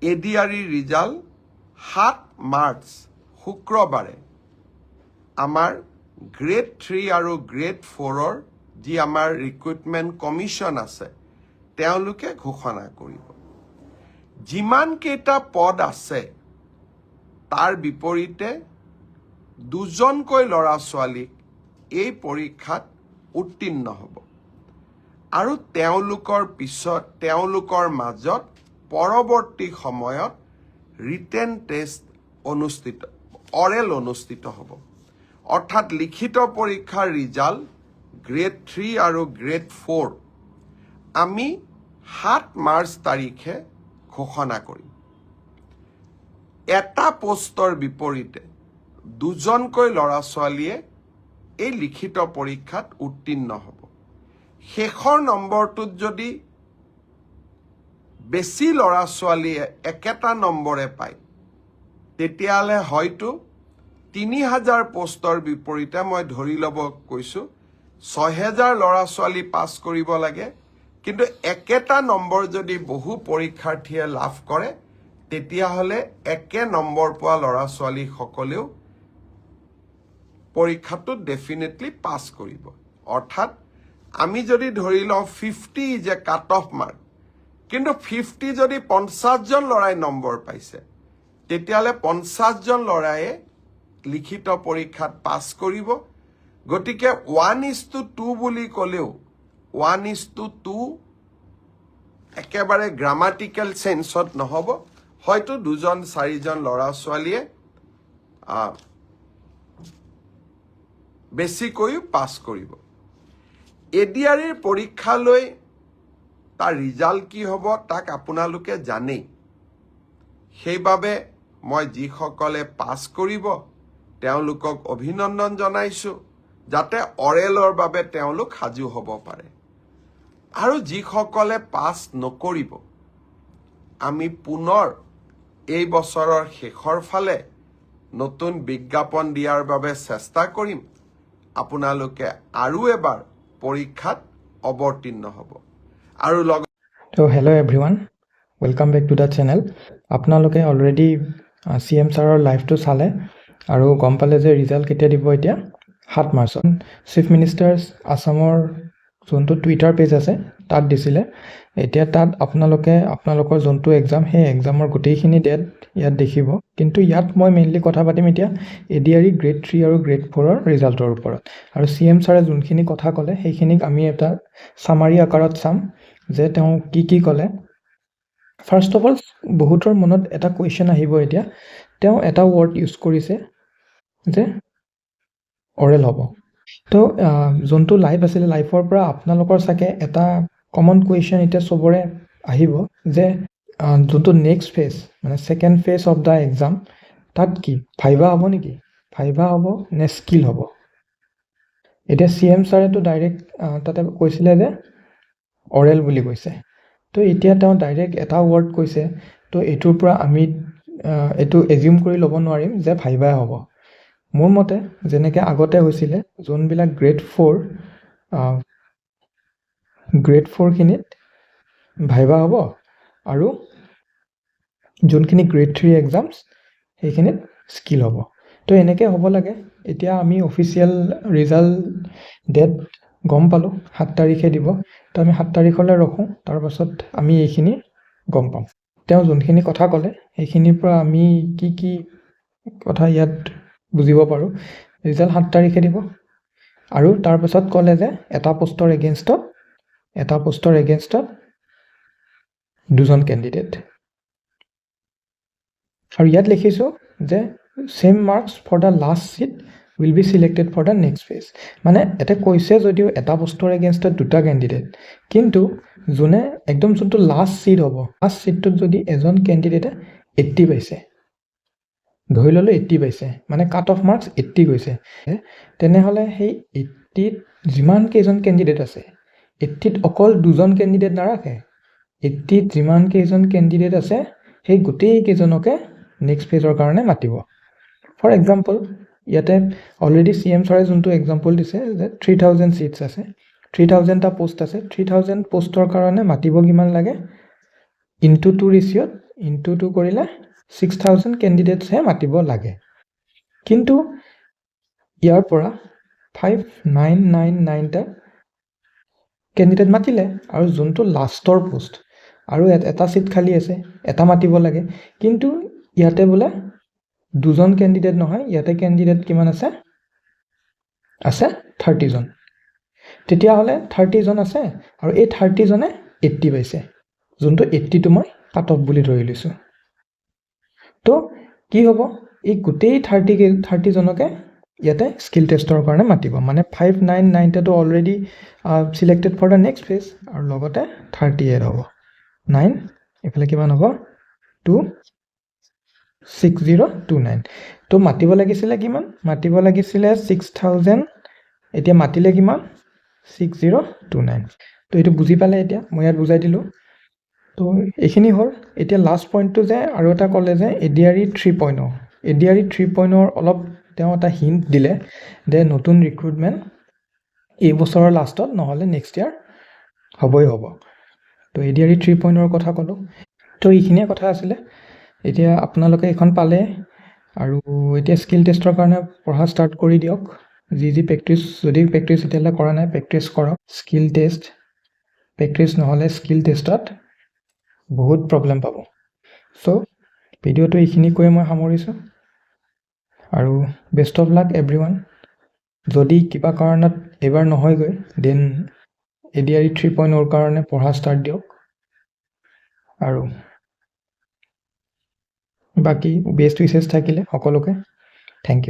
ADRE result 7 March শুক্ৰবাৰে আমাৰ grade 3 আৰু গ্ৰেড 4ৰ যি আমাৰ ৰিক্ৰুটমেণ্ট কমিশ্যন আছে তেওঁলোকে ঘোষণা কৰিব যিমান কেইটা পদ আছে তাৰ বিপৰীতে দুজনকৈ ল'ৰা ছোৱালীক এই পৰীক্ষাত উত্তীৰ্ণ হ'ব আৰু তেওঁলোকৰ মাজত পৰৱৰ্তী সময়ত ৰিটেন টেষ্ট অৰেল অনুষ্ঠিত হ'ব অৰ্থাৎ লিখিত পৰীক্ষাৰ ৰিজাল্ট গ্ৰেড 3 আৰু গ্ৰেড 4 আমি 7 মাৰ্চ তাৰিখে ঘোষণা কৰিম এটা পোষ্টৰ বিপৰীতে দুজনকৈ ল'ৰা ছোৱালীয়ে এই লিখিত পৰীক্ষাত উত্তীৰ্ণ হ'ব শেষৰ নম্বৰটোত যদি বেছি ল'ৰা ছোৱালীয়ে একেটা নম্বৰে পায় তেতিয়াহ'লে হয়তো 3000 পোষ্টৰ বিপৰীতে মই ধৰি ল'ব কৈছোঁ 6000 ল'ৰা ছোৱালী পাছ কৰিব লাগে কিন্তু একেটা নম্বৰ যদি বহু পৰীক্ষাৰ্থীয়ে লাভ কৰে তেতিয়াহ'লে একে নম্বৰ পোৱা ল'ৰা ছোৱালীসকলেও পৰীক্ষাটোত ডেফিনেটলি পাছ কৰিব অৰ্থাৎ আমি যদি ধৰি লওঁ 50 is a cut off mark কিন্তু 50 যদি 50 জন ল'ৰাই নম্বৰ পাইছে তেতিয়াহ'লে 50 জন ল'ৰায়ে লিখিত পৰীক্ষাত পাছ কৰিব গতিকে 1:2 বুলি ক'লেও 1:2 একেবাৰে গ্ৰামাটিকেল সেন্সত নহ'ব হয়তো 2-4জন ল'ৰা ছোৱালীয়ে বেছিকৈ পাছ কৰিব এডিআৰইৰ পৰীক্ষালৈ তাৰ ৰিজাল্ট কি হ'ব তাক আপোনালোকে জানেই সেইবাবে মই যিসকলে পাছ কৰিব তেওঁলোকক অভিনন্দন জনাইছোঁ যাতে অৰেলৰ বাবে তেওঁলোক সাজু হ'ব পাৰে আৰু যিসকলে পাছ নকৰিব আমি পুনৰ এই বছৰৰ শেষৰ ফালে নতুন বিজ্ঞাপন দিয়াৰ বাবে চেষ্টা কৰিম আপোনালোকে আৰু এবাৰ পৰীক্ষাত অৱতীৰ্ণ হ'ব আৰু So hello everyone, welcome back to the channel. আপোনালোকে already CM ছাৰৰ লাইভটো চালে আৰু গম পালে যে ৰিজাল্ট কেতিয়া দিব এতিয়া 7 মাৰ্চত চিফ মিনিষ্টাৰ্ছ আসামৰ যোনটো টুইটাৰ পেজ আছে তাত দিছিলে এতিয়া তাত আপোনালোকৰ যোনটো এক্সাম সেই এক্সামৰ গোটেইখিনি ডেট ইয়াত দেখিব কিন্তু ইয়াত মই মেইনলি কথা পাতিম এতিয়া এডিআৰই গ্ৰেড 3 আৰু গ্ৰেড 4ৰ ৰিজাল্টৰ ওপৰত আৰু CM ছাৰে যোনখিনি কথা ক'লে সেইখিনিক আমি এটা সামাৰী আকাৰত চাম যে তেওঁ কি ক'লে ফাৰ্ষ্ট অফ অল বহুতৰ মনত এটা কুৱেশ্যন আহিব এতিয়া তেওঁ এটা ৱৰ্ড ইউজ কৰিছে যে অৰেল হ'ব তো যোনটো লাইভ আছিলে লাইভৰ পৰা আপোনালোকৰ চাগে এটা কমন কুৱেশ্যন এতিয়া চবৰে আহিব যে যোনটো নেক্সট ফেজ মানে second phase of the exam তাত কি ভাইভা হ'ব নেকি ভাইভা হ'ব নে স্কিল হ'ব এতিয়া CM ছাৰেতো ডাইৰেক্ট তাতে কৈছিলে যে অৰেল বুলি কৈছে তো এতিয়া তেওঁ ডাইৰেক্ট এটা ৱৰ্ড কৈছে তো এইটোৰ পৰা আমি এইটো এজিউম কৰি ল'ব নোৱাৰিম যে ভাইভাই হ'ব মোৰ মতে যেনেকৈ আগতে হৈছিলে যোনবিলাক গ্ৰেড 4 খিনিত ভাইভা হ'ব আৰু যোনখিনি গ্ৰেড 3 এক্সামছ সেইখিনিত স্কিল হ'ব তো এনেকৈ হ'ব লাগে এতিয়া আমি অফিচিয়েল ৰিজাল্ট ডেট গম পালোঁ 7 তাৰিখে দিব তো আমি 7 তাৰিখলৈ ৰখোঁ তাৰপাছত আমি এইখিনি গম পাম তেওঁ যোনখিনি কথা ক'লে সেইখিনিৰ পৰা আমি কি কথা ইয়াত বুজিব পাৰোঁ ৰিজাল্ট 7 তাৰিখে দিব আৰু তাৰপাছত ক'লে যে এটা পোষ্টৰ এগেইনষ্টত দুজন কেণ্ডিডেট আৰু ইয়াত লিখিছোঁ যে same marks for the last seat will be selected for the next phase মানে এটা কৈছে যদিও এটা পোষ্টৰ এগেইনষ্টত দুটা কেণ্ডিডেট কিন্তু যোনে একদম যোনটো লাষ্ট চিট হ'ব লাষ্ট চিটটোত যদি এজন কেণ্ডিডেটে 80 পাইছে ধৰি ল'লে 80 পাইছে মানে কাট অফ মাৰ্কছ 80 গৈছে তেনেহ'লে সেই 80ত যিমান কেইজন কেণ্ডিডেট আছে 80ত অকল দুজন কেণ্ডিডেট নাৰাখে 80ত যিমান কেইজন কেণ্ডিডেট আছে সেই গোটেই কেইজনকে নেক্সট ফেজৰ কাৰণে মাতিব ফৰ এক্সাম্পল ইয়াতে অলৰেডি CM ছাৰে যোনটো এক্সাম্পল দিছে যে 3000 চিটছ আছে 3000টা পোষ্ট আছে 3000 পোষ্টৰ কাৰণে মাতিব কিমান লাগে ইনটু 2 ৰেচিঅ'ত ইনটু 2 কৰিলে 6000 কেণ্ডিডেটছহে মাতিব লাগে। কিন্তু ইয়াৰ পৰা 5999টা কেণ্ডিডেট মাতিলে আৰু যোনটো লাষ্টৰ পোষ্ট আৰু এটা চিট খালী আছে, এটা মাতিব লাগে। কিন্তু ইয়াতে বোলে দুজন কেণ্ডিডেট নহয়, ইয়াতে কেণ্ডিডেট কিমান আছে? আছে 30 জন। তেতিয়াহ'লে 30 জন আছে আৰু এই 30 জনে 80 পাইছে, যোনটো 80টো মই কাট অফ বুলি ধৰি লৈছোঁ। তো কি হ'ব? এই গোটেই 30 জনকে ইয়াতে স্কিল টেষ্টৰ কাৰণে মাতিব। মানে 599টাটো already selected for the next phase আৰু লগতে 30 এড হ'ব। 9 এইফালে কিমান হ'ব? 26029। তো মাতিব লাগিছিলে কিমান? মাতিব লাগিছিলে 6000। এতিয়া মাতিলে কিমান? 6029। তো এইটো বুজি পালে এতিয়া? মই ইয়াত বুজাই দিলোঁ। তো এইখিনি হ'ল। এতিয়া লাষ্ট পইণ্টটো যে আৰু এটা ক'লে যে ADRE 3.0। ADRE 3.0ৰ অলপ তেওঁ এটা হিণ্ট দিলে যে নতুন ৰিক্ৰুটমেণ্ট এই বছৰৰ লাষ্টত নহ'লে নেক্সট ইয়াৰ হ'বই হ'ব। তো ADRE 3.0ৰ কথা ক'লোঁ। তো এইখিনিয়ে কথা আছিলে। এতিয়া আপোনালোকে এইখন পালে আৰু এতিয়া স্কিল টেষ্টৰ কাৰণে পঢ়া ষ্টাৰ্ট কৰি দিয়ক। যি প্ৰেক্টিছ, যদি প্ৰেক্টিছ এতিয়ালৈ কৰা নাই, প্ৰেক্টিছ কৰক। স্কিল টেষ্ট প্ৰেক্টিছ নহ'লে স্কিল টেষ্টত বহুত প্ৰব্লেম পাব। চ' ভিডিঅ'টো এইখিনি কৈ মই সামৰিছোঁ আৰু বেষ্ট অফ লাক এভৰিৱান। যদি কিবা কাৰণত এইবাৰ নহয়গৈ, দেন ADRE 3.0ৰ কাৰণে পঢ়া ষ্টাৰ্ট দিয়ক। আৰু বাকী বেষ্ট উইচেছ থাকিলে সকলোকে থেংক ইউ।